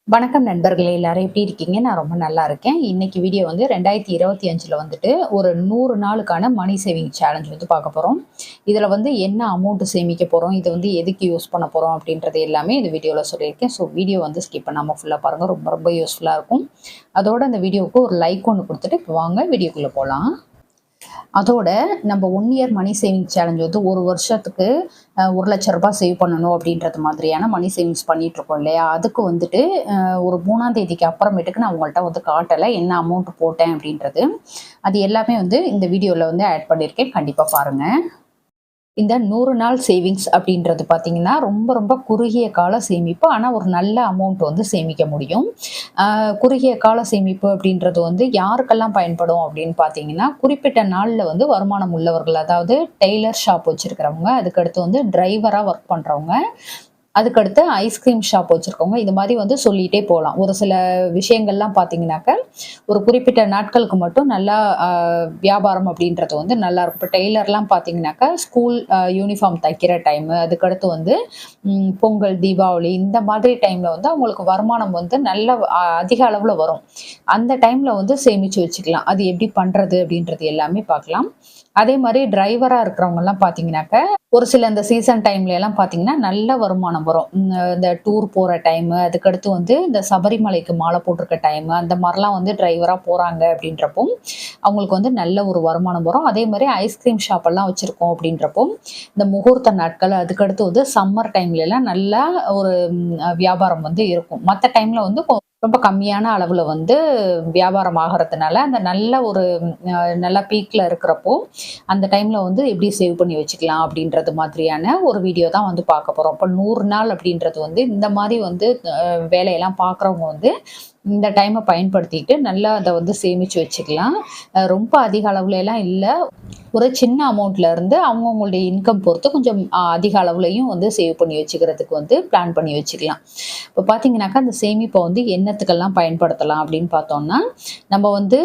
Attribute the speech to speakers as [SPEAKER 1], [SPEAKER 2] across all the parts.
[SPEAKER 1] வணக்கம் நண்பர்களே, எல்லாரும் எப்படி இருக்கீங்க? நான் ரொம்ப நல்லா இருக்கேன். இன்னைக்கு வீடியோ வந்து 2025ல வந்துட்டு ஒரு 100 நாளுக்கான மணி சேவிங் சேலஞ்ச் வந்து பார்க்க போறோம். இதுல வந்து என்ன அமௌண்ட் சேமிக்க போறோம், இது வந்து எதுக்கு யூஸ் பண்ண போறோம் அப்படின்றது எல்லாமே இந்த வீடியோல சொல்லியிருக்கேன். ஸோ வீடியோ வந்து ஸ்கிப் பண்ணாம ஃபுல்லா பாருங்க. ரொம்ப ரொம்ப யூஸ்ஃபுல்லா இருக்கும். அதோட அந்த வீடியோவுக்கு ஒரு லைக் ஒண்ணு குடுத்துட்டு இப்ப வாங்க வீடியோக்குள்ள போலாம். அதோட நம்ம 1 இயர் மணி சேவிங் சேலஞ்ச் வந்து 1 வருஷத்துக்கு ரூ. 1,00,000 சேவ் பண்ணணும் அப்படின்றது மாதிரியான மணி சேவிங்ஸ் பண்ணிட்டு இருக்கோம் இல்லையா? அதுக்கு வந்துட்டு ஒரு 3ஆம் தேதிக்கு அப்புறமேட்டுக்கு நான் உங்கள்ட்ட வந்து காட்டல. என்ன அமௌண்ட் போட்டேன் அப்படின்றது. அது எல்லாமே வந்து இந்த வீடியோல வந்து ஆட் பண்ணியிருக்கேன். கண்டிப்பா பாருங்க. இந்த 100 நாள் சேவிங்ஸ் அப்படின்றது பார்த்தீங்கன்னா, ரொம்ப ரொம்ப குறுகிய கால சேமிப்பு. ஆனா, ஒரு நல்ல அமௌண்ட் வந்து சேமிக்க முடியும். குறுகிய கால சேமிப்பு அப்படின்றது வந்து யாருக்கெல்லாம் பயன்படும் அப்படின்னு பார்த்தீங்கன்னா, குறிப்பிட்ட நாள்ல வந்து வருமானம் உள்ளவர்கள். அதாவது டெய்லர் ஷாப் வச்சிருக்கிறவங்க, அதுக்கடுத்து வந்து டிரைவரா ஒர்க் பண்றவங்க, அதுக்கடுத்து ஐஸ்கிரீம் ஷாப் வச்சிருக்கவங்க. இது மாரி வந்து சொல்லிட்டே போலாம். ஒரு சில விஷயங்கள்லாம் பார்த்தீங்கன்னாக்க, ஒரு குறிப்பிட்ட நாட்களுக்கு மட்டும் நல்லா அ வியாபாரம் அப்படின்றது வந்து நல்லாருக்கும். இப்ப டெய்லர்லாம் பார்த்தீங்கன்னாக்கா, ஸ்கூல் யூனிஃபார்ம் தைக்கிற டைமு, அதுக்கடுத்து வந்து பொங்கல், தீபாவளி இந்த மாதிரி டைம்ல வந்து அவங்களுக்கு வருமானம் வந்து நல்ல அதிக அளவுல வரும். அந்த டைம்ல வந்து சேமிச்சு வச்சுக்கலாம். அது எப்படி பண்றது அப்படின்றது எல்லாமே பார்க்கலாம். அதே மாரி டிரைவரா இருக்கிறவங்கலாம் பார்த்தீங்கன்னாக்க, ஒரு சில இந்த சீசன் டைம்லலாம் பார்த்தீங்கன்னா, நல்ல வருமானம் வரும். இந்த டூர் போற டைமு, அதுக்கடுத்து வந்து இந்த சபரிமலைக்கு மாலை போட்டிருக்க டைமு, அந்த மாரிலாம் வந்து டிரைவரா போறாங்க அப்படின்றப்போ, அவங்களுக்கு வந்து நல்ல ஒரு வருமானம் வரும். அதே மாரி ஐஸ்கிரீம் ஷாப் எல்லாம் வச்சிருக்கோம் அப்படின்றப்போ, இந்த முகூர்த்த நாட்கள், அதுக்கடுத்து வந்து சம்மர் டைம்லலாம் நல்லா ஒரு வியாபாரம் வந்து இருக்கும். மத்த டைம்ல வந்து ரொம்ப கம்மியான அளவுல வந்து வியாபாரம் ஆகறதுனால, அந்த நல்ல ஒரு நல்லா பீக்ல இருக்கிறப்போ, அந்த டைம்ல வந்து எப்படி சேவ் பண்ணி வச்சுக்கலாம் அப்படின்றது மாதிரியான ஒரு வீடியோ தான் வந்து பார்க்க போறோம். இப்ப 100 நாள் அப்படின்றது வந்து இந்த மாரி வந்து வேலையெல்லாம் பார்க்குறவங்க வந்து இந்த டைம பயன்படுத்திட்டு நல்லா அத வந்து சேமிச்சு வச்சுக்கலாம். ரொம்ப அதிக அளவுலலாம் இல்ல. ஒரு சின்ன அமௌண்ட்ல இருந்து அவங்கவங்களுடைய இன்கம் பொறுத்து கொஞ்சம் அதிக அளவுலயும் வந்து சேவ் பண்ணி வச்சுக்கிறதுக்கு வந்து பிளான் பண்ணி வச்சுக்கலாம். இப்ப பார்த்தீங்கன்னாக்கா, அந்த சேமிப்ப வந்து என்னத்துக்கெல்லாம் பயன்படுத்தலாம் அப்படின்னு பார்த்தோம்னா, நம்ம வந்து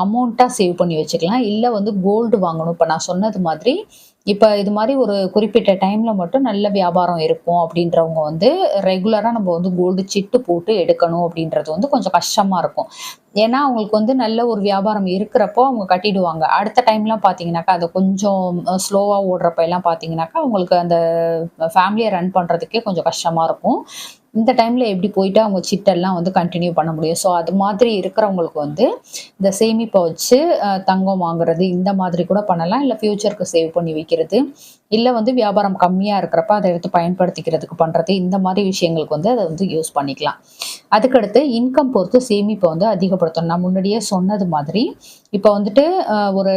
[SPEAKER 1] அமௌண்ட்டா சேவ் பண்ணி வச்சுக்கலாம். இல்ல வந்து கோல்டு வாங்கணும். இப்ப நான் சொன்னது மாதிரி, இப்ப இது மாரி ஒரு குறிப்பிட்ட டைம்ல மட்டும் நல்ல வியாபாரம் இருக்கும் அப்படின்றவங்க வந்து ரெகுலரா நம்ம வந்து கோல்டு சிட்டு போட்டு எடுக்கணும் அப்படின்றது வந்து கொஞ்சம் கஷ்டமா இருக்கும். ஏன்னா, அவங்களுக்கு வந்து நல்ல ஒரு வியாபாரம் இருக்கிறப்போ அவங்க கட்டிடுவாங்க. அடுத்த டைம்லாம் பார்த்தீங்கன்னாக்கா, அது கொஞ்சம் ஸ்லோவா ஓடுறப்ப எல்லாம் பார்த்தீங்கன்னாக்கா, அவங்களுக்கு அந்த ஃபேமிலிய ரன் பண்றதுக்கே கொஞ்சம் கஷ்டமா இருக்கும். இந்த டைம்ல எப்படி போயிட்டு அவங்க சிட்டெல்லாம் வந்து கன்டின்யூ பண்ண முடியும். ஸோ, அது மாதிரி இருக்கிறவங்களுக்கு வந்து இந்த சேமிப்ப வச்சு தங்கம் வாங்குறது, இந்த மாதிரி கூட பண்ணலாம். இல்ல ஃபியூச்சருக்கு சேவ் பண்ணி வைக்கிறது. இல்ல வந்து வியாபாரம் கம்மியா இருக்கிறப்ப அத எடுத்து பயன்படுத்திக்கிறதுக்கு பண்றது. இந்த மாரி விஷயங்களுக்கு வந்து அத வந்து யூஸ் பண்ணிக்கலாம். அதுக்கடுத்து இன்கம் பொறுத்து சேமிப்ப வந்து அதிகப்படுத்தணும். நான் முன்னாடியே சொன்னது மாதிரி, இப்ப வந்துட்டு ஒரு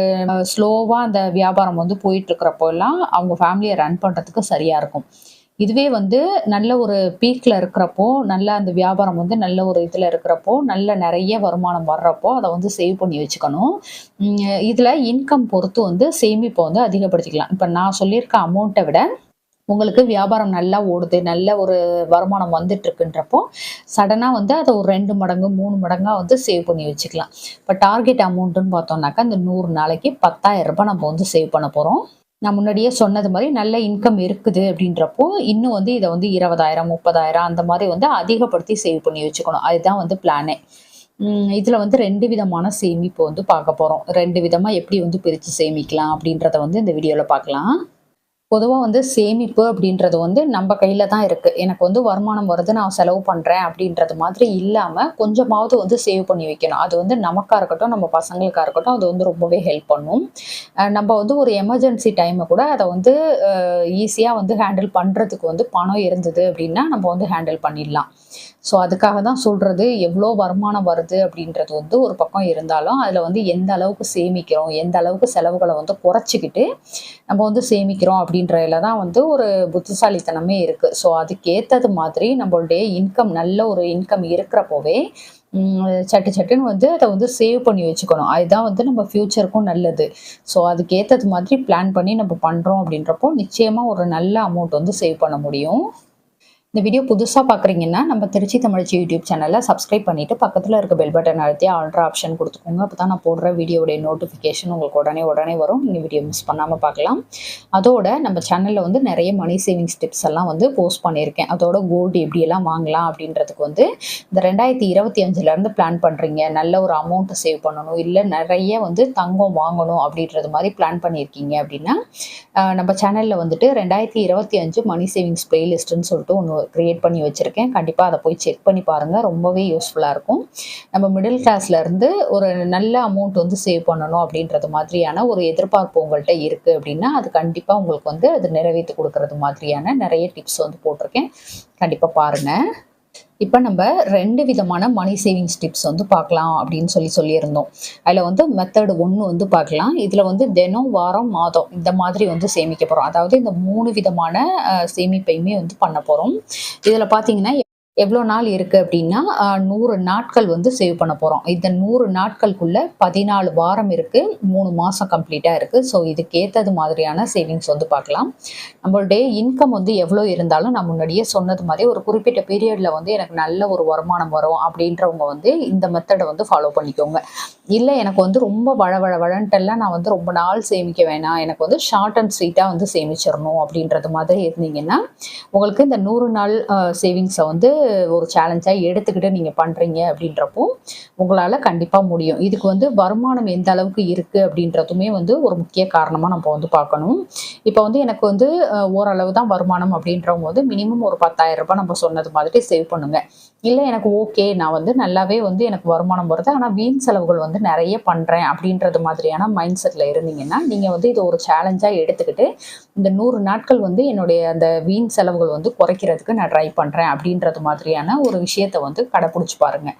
[SPEAKER 1] ஸ்லோவா அந்த வியாபாரம் வந்து போயிட்டுருக்கிறப்போலாம், அவங்க ஃபேமிலிய ரன் பண்றதுக்கு சரியா இருக்கும். இதுவே வந்து நல்ல ஒரு பீக்ல இருக்கிறப்போ, நல்ல அந்த வியாபாரம் வந்து நல்ல ஒரு இதுல இருக்கிறப்போ, நல்ல நெறைய வருமானம் வர்றப்போ, அத வந்து சேவ் பண்ணி வச்சுக்கணும். ம் இதுல இன்கம் பொறுத்து வந்து சேமிப்ப வந்து அதிகப்படுத்திக்கலாம். இப்ப நான் சொல்லியிருக்க அமௌண்ட்ட விட உங்களுக்கு வியாபாரம் நல்லா ஓடுது. நல்ல ஒரு வருமானம் வந்துட்டுருக்குன்றப்போ, சடனா வந்து அத ஒரு 2 மடங்கு, 3 மடங்கா வந்து சேவ் பண்ணி வச்சுக்கலாம். இப்ப டார்கெட் அமௌண்ட்டுன்னு பார்த்தோம்னாக்கா, இந்த 100 நாளைக்கு ரூ. 10,000 நம்ம வந்து சேவ் பண்ண போறோம். நான் முன்னாடியே சொன்னது மாரி நல்ல இன்கம் இருக்குது அப்படின்றப்போ, இன்னும் வந்து இத வந்து 20,000, 30,000 அந்த மாரி வந்து அதிகப்படுத்தி சேவ் பண்ணி வச்சுக்கணும். அதுதான் வந்து பிளானே. இதுல வந்து 2 விதமான சேமிப்பு வந்து பார்க்க போறோம். 2 விதமா எப்படி வந்து பிரிச்சு சேமிக்கலாம் அப்படின்றத வந்து இந்த வீடியோல பார்க்கலாம். பொதுவா வந்து சேமிப்பு அப்படின்றது வந்து நம்ம கையில தான் இருக்கு. எனக்கு வந்து வருமானம் வருது, நான் செலவு பண்றேன் அப்படின்றது மாதிரி இல்லாம, கொஞ்சமாவது வந்து சேவ் பண்ணி வைக்கணும். அது வந்து நமக்கா இருக்கட்டும், நம்ம பசங்களுக்கா இருக்கட்டும், அது வந்து ரொம்பவே ஹெல்ப் பண்ணும். நம்ம வந்து ஒரு எமர்ஜென்சி டைம கூட அத வந்து ஈஸியா வந்து ஹேண்டில் பண்றதுக்கு வந்து பணம் இருந்தது அப்படின்னா, நம்ம வந்து ஹேண்டில் பண்ணிடலாம். ஸோ அதுக்காக தான் சொல்றது, எவ்வளோ வருமானம் வருது அப்படின்றது வந்து ஒரு பக்கம் இருந்தாலும், அதில வந்து எந்த அளவுக்கு சேமிக்கிறோம், எந்த அளவுக்கு செலவுகள வந்து குறைச்சுக்கிட்டு, நம்ம வந்து சேமிக்கிறோம் அப்படின்றதுல தான் வந்து ஒரு புத்திசாலித்தனமே இருக்கு. ஸோ அதுக்கேத்தது மாதிரி நம்மளுடைய இன்கம் நல்ல ஒரு இன்கம் இருக்கிறப்போவே, சட்டு சட்டுன்னு வந்து அத வந்து சேவ் பண்ணி வச்சுக்கணும். அதுதான் வந்து நம்ம ஃபியூச்சருக்கும் நல்லது. ஸோ அதுக்கேத்தது மாதிரி பிளான் பண்ணி நம்ம பண்றோம் அப்படின்றப்போ, நிச்சயமா ஒரு நல்ல அமௌண்ட் வந்து சேவ் பண்ண முடியும். இந்த வீடியோ புதுசாக பார்க்குறீங்கன்னா நம்ம திருச்சி தமிழ்ச்சி யூடியூப் சேனலில் சப்ஸ்கிரைப் பண்ணிவிட்டு பக்கத்தில் இருக்க பெல் பட்டன் அழுத்தி ஆல்ட்ரா ஆப்ஷன் கொடுத்துக்கோங்க. அப்போ தான் நான் போடுற வீடியோடைய நோட்டிஃபிகேஷன் உங்களுக்கு உடனே வரும். நீங்கள் வீடியோ மிஸ் பண்ணாமல் பார்க்கலாம். அதோட நம்ம சேனலில் வந்து நிறைய மணி சேவிங்ஸ் டிப்ஸ் எல்லாம் வந்து போஸ்ட் பண்ணியிருக்கேன். அதோட கோல்டு எப்படியெல்லாம் வாங்கலாம் அப்படின்றதுக்கு வந்து இந்த 2025 பிளான் பண்ணுறீங்க, நல்ல ஒரு அமௌண்ட்டை சேவ் பண்ணணும், இல்லை நிறைய வந்து தங்கம் வாங்கணும் அப்படின்றது மாதிரி பிளான் பண்ணியிருக்கீங்க அப்படின்னா நம்ம சேனலில் வந்துட்டு 2025 மணி சேவிங்ஸ் பிளேலிஸ்ட்டுன்னு சொல்லிட்டு ஒன்று க்ரியேட் பண்ணி வச்சுருக்கேன். கண்டிப்பாக அதை போய் செக் பண்ணி பாருங்கள். ரொம்பவே யூஸ்ஃபுல்லாக இருக்கும். நம்ம மிடில் கிளாஸ்லேருந்து ஒரு நல்ல அமௌண்ட் வந்து சேவ் பண்ணணும் அப்படின்றது மாதிரியான ஒரு எதிர்பார்ப்பு உங்கள்கிட்ட இருக்குது அப்படின்னா அது கண்டிப்பாக உங்களுக்கு வந்து அது நிறைவேற்றி கொடுக்கறது மாதிரியான நிறைய டிப்ஸ் வந்து போட்டிருக்கேன். கண்டிப்பாக பாருங்கள். இப்போ நம்ம 2 விதமான மணி சேவிங்ஸ் டிப்ஸ் வந்து பார்க்கலாம் அப்படின்னு சொல்லியிருந்தோம். அதில் வந்து மெத்தட் 1 வந்து பார்க்கலாம். இதில் வந்து தினம், வாரம், மாதம் இந்த மாதிரி வந்து சேமிக்க போகிறோம். அதாவது இந்த 3 விதமான சேமிப்பையுமே வந்து பண்ண போகிறோம். இதில் பார்த்தீங்கன்னா எவ்வளோ நாள் இருக்குது அப்படின்னா 100 நாட்கள் வந்து சேவ் பண்ண போகிறோம். இந்த 100 நாட்களுக்குள்ளே 14 வாரம் இருக்குது, 3 மாதம் கம்ப்ளீட்டாக இருக்குது. ஸோ இதுக்கேற்றது மாதிரியான சேவிங்ஸ் வந்து பார்க்கலாம். நம்மளுடைய இன்கம் வந்து எவ்வளோ இருந்தாலும் நான் முன்னாடியே சொன்னது மாதிரி ஒரு குறிப்பிட்ட பீரியடில் வந்து எனக்கு நல்ல ஒரு வருமானம் வரும் அப்படின்றவங்க வந்து இந்த மெத்தடை வந்து ஃபாலோ பண்ணிக்கோங்க. இல்லை எனக்கு வந்து ரொம்ப வழன்ட்டெல்லாம் நான் வந்து ரொம்ப நாள் சேமிக்க வேணாம், எனக்கு வந்து ஷார்ட் அண்ட் ஸ்வீட்டாக வந்து சேமிச்சிடணும் அப்படின்றது மாதிரி இருந்தீங்கன்னா உங்களுக்கு இந்த 100 நாள் சேவிங்ஸை வந்து ஒரு சேலஞ்சாக எடுத்துக்கிட்டு நீங்கள் பண்ணுறீங்க அப்படின்றப்போ உங்களால் கண்டிப்பாக முடியும். இதுக்கு வந்து வருமானம் எந்த அளவுக்கு இருக்குது அப்படின்றதுமே வந்து ஒரு முக்கிய காரணமாக நம்ம வந்து பார்க்கணும். இப்போ வந்து எனக்கு வந்து ஓரளவு தான் வருமானம் அப்படின்றவங்க வந்து மினிமம் ஒரு 10,000 ரூபாய் நம்ம சொன்னது மாதிரி சேவ் பண்ணுங்க. இல்லை எனக்கு ஓகே, நான் வந்து நல்லாவே வந்து எனக்கு வருமானம் வருது, ஆனால் வீண் செலவுகள் வந்து நிறைய பண்ணுறேன் அப்படின்றது மாதிரியான மைண்ட் செட்டில் இருந்தீங்கன்னா நீங்கள் வந்து இது ஒரு சேலஞ்சாக எடுத்துக்கிட்டு இந்த 100 நாட்கள் வந்து என்னுடைய அந்த வீண் செலவுகள் வந்து குறைக்கிறதுக்கு நான் ட்ரை பண்ணுறேன் அப்படின்றது மாதிரியான ஒரு விஷயத்தை வந்து கடைப்பிடிச்சி பாருங்கள்.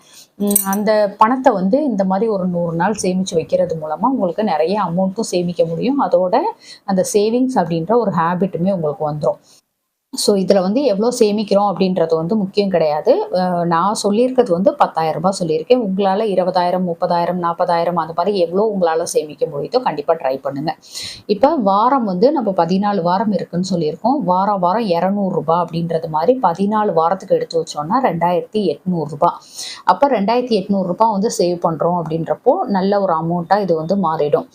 [SPEAKER 1] அந்த பணத்தை வந்து இந்த மாதிரி ஒரு 100 நாள் சேமித்து வைக்கிறது மூலமாக உங்களுக்கு நிறைய அமௌண்ட்டும் சேமிக்க முடியும். அதோட அந்த சேவிங்ஸ் அப்படின்ற ஒரு ஹேபிட்டுமே உங்களுக்கு வந்துடும். ஸோ இதில் வந்து எவ்வளோ சேமிக்கிறோம் அப்படின்றது வந்து முக்கியம் கிடையாது. நான் சொல்லியிருக்கிறது வந்து 10,000 ரூபாய் சொல்லியிருக்கேன். உங்களால் 20,000, 30,000, 40,000 அந்த மாதிரி எவ்வளோ உங்களால் சேமிக்க முடியுதோ கண்டிப்பாக ட்ரை பண்ணுங்கள். இப்போ வாரம் வந்து நம்ம 14 வாரம் இருக்குதுன்னு சொல்லியிருக்கோம். வாரம் 200 ரூபாய் அப்படின்றது மாதிரி 14 வாரத்துக்கு எடுத்து வச்சோன்னா 2,800 ரூபாய். அப்போ 2,800 ரூபாய் வந்து சேவ் பண்ணுறோம் அப்படின்றப்போ நல்ல ஒரு அமௌண்ட்டாக இது வந்து மாறிடும்.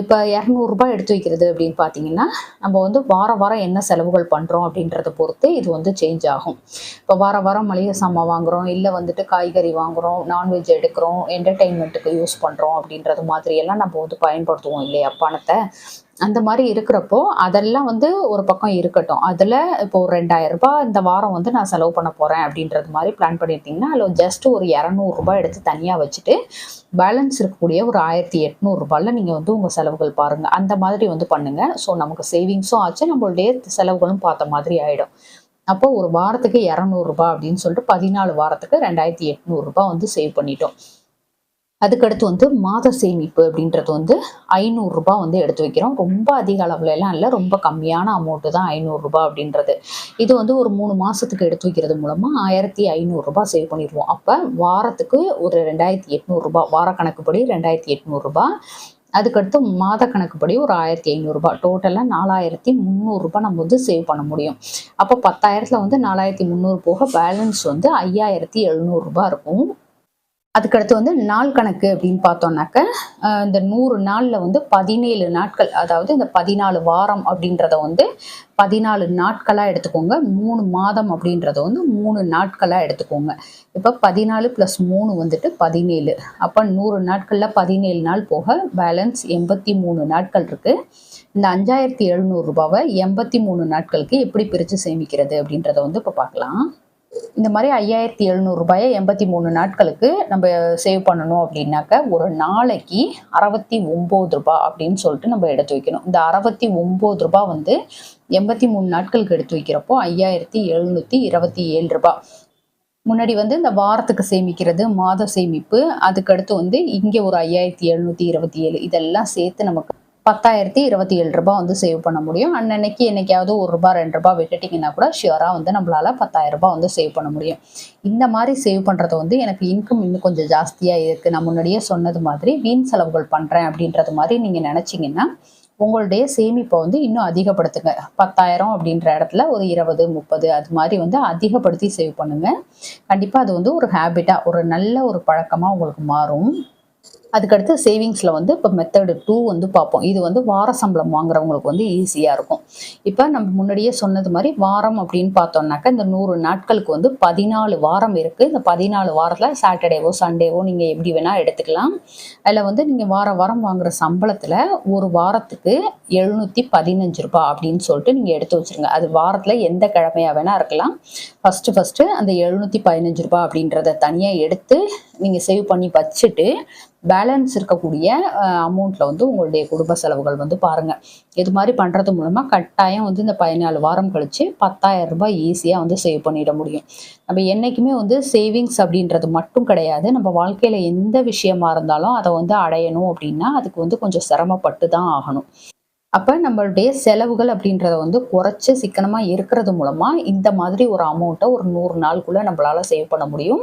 [SPEAKER 1] இப்போ 200 ரூபாய் எடுத்து வைக்கிறது அப்படின்னு பார்த்தீங்கன்னா நம்ம வந்து வாரம் என்ன செலவுகள் பண்ணுறோம் அப்படின்றத பொறுத்து இது வந்து சேஞ்ச் ஆகும். இப்போ வாரம் மளிகை சாமான் வாங்குகிறோம், இல்லை வந்துட்டு காய்கறி வாங்குகிறோம், நான்வெஜ் எடுக்கிறோம், என்டர்டெயின்மெண்ட்டுக்கு யூஸ் பண்ணுறோம் அப்படின்றது மாதிரியெல்லாம் நம்ம வந்து பயன்படுத்துவோம் இல்லையா பணத்தை. அந்த மாதிரி இருக்கிறப்போ அதெல்லாம் வந்து ஒரு பக்கம் இருக்கட்டும். அதில் இப்போ ஒரு 2,000 ரூபாய் இந்த வாரம் வந்து நான் செலவு பண்ண போகிறேன் அப்படின்றது மாதிரி பிளான் பண்ணியிருந்தீங்கன்னா அதில் ஜஸ்ட் ஒரு 200 ரூபாய் எடுத்து தனியாக வச்சுட்டு பேலன்ஸ் இருக்கக்கூடிய ஒரு 1,800 ரூபாயில் நீங்கள் வந்து உங்கள் செலவுகள் பாருங்கள். அந்த மாதிரி வந்து பண்ணுங்கள். ஸோ நமக்கு சேவிங்ஸும் ஆச்சு, நம்மளுடைய செலவுகளும் பார்த்த மாதிரி ஆகிடும். அப்போ ஒரு வாரத்துக்கு 200 ரூபாய் அப்படின்னு சொல்லிட்டு 14 வாரத்துக்கு 2,800 ரூபாய் வந்து சேவ் பண்ணிட்டோம். அதுக்கடுத்து வந்து மாத சேமிப்பு அப்படின்றது வந்து 500 ரூபாய் வந்து எடுத்து வைக்கிறோம். ரொம்ப அதிக அளவுலலாம் இல்லை, ரொம்ப கம்மியான அமௌண்ட்டு தான் 500 ரூபாய் அப்படின்றது. இது வந்து ஒரு 3 மாதத்துக்கு எடுத்து வைக்கிறது மூலமாக 1,500 ரூபாய் சேவ் பண்ணிடுவோம். அப்போ வாரத்துக்கு ஒரு 2,800 ரூபாய், வார கணக்குப்படி 2,800 ரூபாய். அதுக்கடுத்து மாத கணக்குப்படி ஒரு 1,500 ரூபாய், டோட்டலாக 4,300 ரூபாய் நம்ம வந்து சேவ் பண்ண முடியும். அப்போ 10,000 வந்து 4,300 போக பேலன்ஸ் வந்து 5,700 ரூபாய் இருக்கும். அதுக்கடுத்து வந்து நாள் கணக்கு அப்படின்னு பார்த்தோம்னாக்க இந்த 100 நாளில் வந்து 17 நாட்கள், அதாவது இந்த 14 வாரம் அப்படின்றத வந்து 14 நாட்களாக எடுத்துக்கோங்க. 3 மாதம் அப்படின்றத வந்து 3 நாட்களாக எடுத்துக்கோங்க. இப்போ 14 + 3 வந்துட்டு 17. அப்போ 100 நாட்களில் 17 நாள் போக பேலன்ஸ் 83 நாட்கள் இருக்குது. இந்த 5,700 ரூபாவை 83 நாட்களுக்கு எப்படி பிரித்து சேமிக்கிறது அப்படின்றத வந்து இப்போ பார்க்கலாம். இந்த மாதிரி 5,700 ரூபாயை 83 நாட்களுக்கு நம்ம சேவ் பண்ணணும் அப்படின்னாக்க ஒரு நாளைக்கு 69 ரூபாய் அப்படின்னு சொல்லிட்டு நம்ம எடுத்து வைக்கணும். இந்த 69 ரூபாய் வந்து 83 நாட்களுக்கு எடுத்து வைக்கிறப்போ 5,727 ரூபாய். முன்னாடி வந்து இந்த வாரத்துக்கு சேமிக்கிறது, மாத சேமிப்பு, அதுக்கடுத்து வந்து இங்கே ஒரு 5,727 இதெல்லாம் சேர்த்து நமக்கு 10,027 ரூபாய் வந்து சேவ் பண்ண முடியும். அன்னன்னைக்கு என்னைக்காவது ₹1 ₹2 விட்டுட்டிங்கன்னா கூட ஷியோராக வந்து நம்மளால் 10,000 ரூபாய் வந்து சேவ் பண்ண முடியும். இந்த மாதிரி சேவ் பண்ணுறது வந்து எனக்கு இன்கம் இன்னும் கொஞ்சம் ஜாஸ்தியாக இருக்குது, நான் முன்னாடியே சொன்னது மாதிரி வீண் செலவுகள் பண்ணுறேன் அப்படின்றது மாதிரி நீங்கள் நினச்சிங்கன்னா உங்களுடைய சேமிப்பை வந்து இன்னும் அதிகப்படுத்துங்க. 10,000 அப்படின்ற இடத்துல ஒரு 20, 30 அது மாதிரி வந்து அதிகப்படுத்தி சேவ் பண்ணுங்க. கண்டிப்பா அது வந்து ஒரு ஹேபிட்டா, ஒரு நல்ல ஒரு பழக்கமா உங்களுக்கு மாறும். அதுக்கடுத்து சேவிங்ஸில் வந்து இப்போ மெத்தடு 2 வந்து பார்ப்போம். இது வந்து வார சம்பளம் வாங்குறவங்களுக்கு வந்து ஈஸியாக இருக்கும். இப்போ நம்ம முன்னாடியே சொன்னது மாதிரி வாரம் அப்படின்னு பார்த்தோம்னாக்கா இந்த 100 நாட்களுக்கு வந்து 14 வாரம் இருக்குது. இந்த 14 வாரத்தில் சாட்டர்டேவோ சண்டேவோ நீங்கள் எப்படி வேணால் எடுத்துக்கலாம். அதில் வந்து நீங்கள் வாரம் வாங்குகிற சம்பளத்தில் ஒரு வாரத்துக்கு ரூ. 715 அப்படின்னு சொல்லிட்டு நீங்கள் எடுத்து வச்சுருங்க. அது வாரத்தில் எந்த கிழமையாக வேணால் இருக்கலாம். ஃபஸ்ட்டு அந்த ரூ. 715 அப்படின்றத தனியாக எடுத்து நீங்கள் சேவ் பண்ணி வச்சுட்டு பேலன்ஸ் இருக்கக்கூடிய அமௌண்ட்டில் வந்து உங்களுடைய குடும்ப செலவுகள் வந்து பாருங்கள். இது மாதிரி பண்ணுறது மூலமாக கட்டாயம் வந்து இந்த 14 வாரம் கழித்து ரூ. 10,000 ஈஸியாக வந்து சேவ் பண்ணிட முடியும். நம்ம என்றைக்குமே வந்து சேவிங்ஸ் அப்படின்றது மட்டும் கிடையாது. நம்ம வாழ்க்கையில் எந்த விஷயமா இருந்தாலும் அதை வந்து அடையணும் அப்படின்னா அதுக்கு வந்து கொஞ்சம் சிரமப்பட்டு தான் ஆகணும். அப்போ நம்மளுடைய செலவுகள் அப்படின்றத வந்து குறைச்சி சிக்கனமாக இருக்கிறது மூலமாக இந்த மாதிரி ஒரு அமௌண்ட்டை ஒரு 100 நாளுக்குள்ளே நம்மளால் சேவ் பண்ண முடியும்.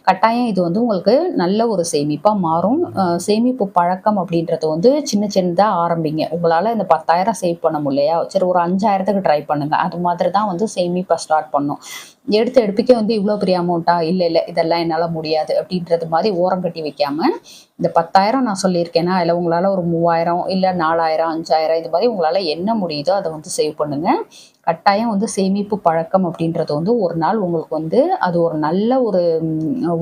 [SPEAKER 1] கட்டாயம் இது வந்து உங்களுக்கு நல்ல ஒரு சேமிப்பாக மாறும். சேமிப்பு பழக்கம் அப்படின்றது வந்து சின்னதாக ஆரம்பிங்க. உங்களால் இந்த 10,000 சேவ் பண்ண முடியலையா, சரி ஒரு 5,000க்கு ட்ரை பண்ணுங்கள். அது மாதிரி தான் வந்து சேமிப்பை ஸ்டார்ட் பண்ணும். எடுப்பிக்கே வந்து இவ்வளோ பெரிய அமௌண்ட்டா, இல்லை இதெல்லாம் என்னால் முடியாது அப்படின்றது மாதிரி ஓரம் கட்டி வைக்காமல் இந்த 10,000 நான் சொல்லியிருக்கேன்னா அதில் உங்களால் ஒரு 3,000 இல்லை 4,000 5,000 இது மாதிரி உங்களால் என்ன முடியுதோ அதை வந்து சேவ் பண்ணுங்கள். கட்டாயம் வந்து சேமிப்பு பழக்கம் அப்படின்றது வந்து ஒரு நாள் உங்களுக்கு வந்து அது ஒரு நல்ல ஒரு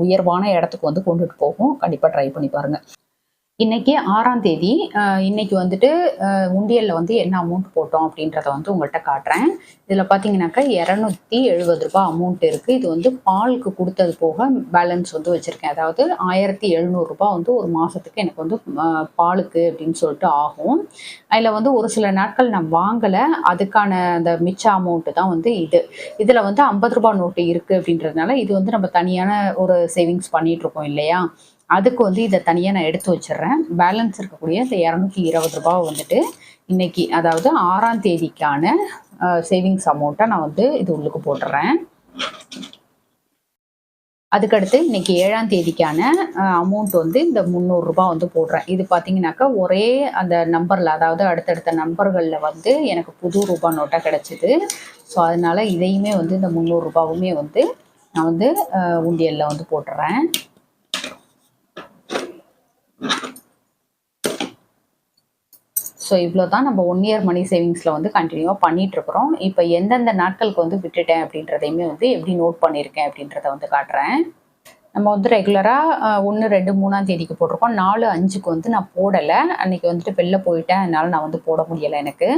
[SPEAKER 1] உயர்வான இடத்துக்கு வந்து கொண்டுட்டு போகும். கண்டிப்பாக ட்ரை பண்ணி பாருங்கள். இன்னைக்கு 6ஆம் தேதி. இன்னைக்கு வந்துட்டு உண்டியலில் வந்து என்ன அமௌண்ட் போட்டோம் அப்படின்றத வந்து உங்கள்கிட்ட காட்டுறேன். இதில் பார்த்தீங்கன்னாக்கா ரூ. 270 அமௌண்ட் இருக்குது. இது வந்து பாலுக்கு கொடுத்தது போக பேலன்ஸ் வந்து வச்சுருக்கேன். அதாவது ரூ. 1,700 வந்து ஒரு மாதத்துக்கு எனக்கு வந்து பாலுக்கு அப்படின்னு சொல்லிட்டு ஆகும். அதில் வந்து ஒரு சில நாட்கள் நான் வாங்கலை. அதுக்கான அந்த மிச்ச அமௌண்ட்டு தான் வந்து இதில் வந்து ரூ. 50 நோட்டு இருக்குது அப்படின்றதுனால இது வந்து நம்ம தனியான ஒரு சேவிங்ஸ் பண்ணிகிட்ருக்கோம் இல்லையா, அதுக்கு வந்து இதை தனியாக நான் எடுத்து வச்சிடுறேன். பேலன்ஸ் இருக்கக்கூடிய இந்த ரூ. 220 வந்துட்டு இன்னைக்கு அதாவது 6ஆம் தேதிக்கான சேவிங்ஸ் அமௌண்ட்டை நான் வந்து இது உள்ளுக்கு போட்டுறேன். அதுக்கடுத்து இன்னைக்கு 7ஆம் தேதிக்கான அமௌண்ட் வந்து இந்த ரூ. 300 வந்து போடுறேன். இது பார்த்தீங்கன்னாக்கா ஒரே அந்த நம்பரில், அதாவது அடுத்தடுத்த நம்பர்களில் வந்து எனக்கு புது ரூபா நோட்டாக கிடச்சிது. ஸோ அதனால் இதையுமே வந்து இந்த ரூ. 300 வந்து நான் வந்து உண்டியலில் வந்து போட்டுறேன். ஸோ இவ்வளோ தான் நம்ம 1 இயர் மணி சேவிங்ஸில் வந்து கண்டினியூவாக பண்ணிகிட்ருக்குறோம். இப்போ எந்தெந்த நாட்களுக்கு வந்து விட்டுட்டேன் அப்படின்றதையுமே வந்து எப்படி நோட் பண்ணியிருக்கேன் அப்படின்றத வந்து காட்டுறேன். நம்ம வந்து ரெகுலராக 1, 2, 3ஆம் தேதிக்கு போட்டிருக்கோம். 4, 5க்கு வந்து நான் போடலை. அன்றைக்கி வந்துட்டு வெளில போயிட்டேன். அதனால் நான் வந்து போட முடியலை எனக்கு.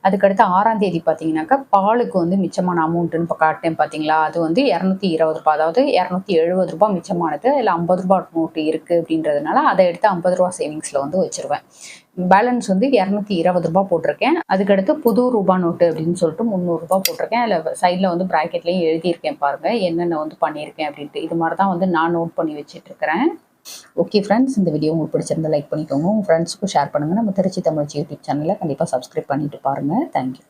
[SPEAKER 1] அதுக்கடுத்து 6ஆம் தேதி பார்த்தீங்கன்னாக்கா பாலுக்கு வந்து மிச்சமான அமௌண்ட்டுன்னு இப்போ காட்டேன் பார்த்தீங்களா, அது வந்து ரூ. 220, அதாவது ரூ. 270 மிச்சமானது. அதில் ரூ. 50 நோட்டு இருக்குது அப்படின்றதுனால அதை எடுத்து ரூ. 50 சேவிங்ஸில் வந்து வச்சுருவேன். பேலன்ஸ் வந்து ரூ. 220 போட்டிருக்கேன். அதுக்கடுத்து புது ரூபா நோட்டு அப்படின்னு சொல்லிட்டு ரூ. 300 போட்டிருக்கேன். அதில் சைடில் வந்து ப்ராக்கெட்லேயும் எழுதியிருக்கேன் பாருங்கள் என்னென்ன வந்து பண்ணியிருக்கேன் அப்படின்ட்டு. இது மாதிரி தான் வந்து நான் நோட் பண்ணி வச்சுட்ருக்கிறேன். ஓகே ஃப்ரெண்ட்ஸ், இந்த வீடியோ உங்களுக்கு பிடிச்சிருந்தா லைக் பண்ணிக்கோங்க. உங்கள் ஃப்ரெண்ட்ஸுக்கும் ஷேர் பண்ணுங்கள். நம்ம திருச்சி தமிழ் யூடியூப் சேனலை கண்டிப்பாக சப்ஸ்கிரைப் பண்ணிட்டு பாருங்கள். தேங்க்யூ.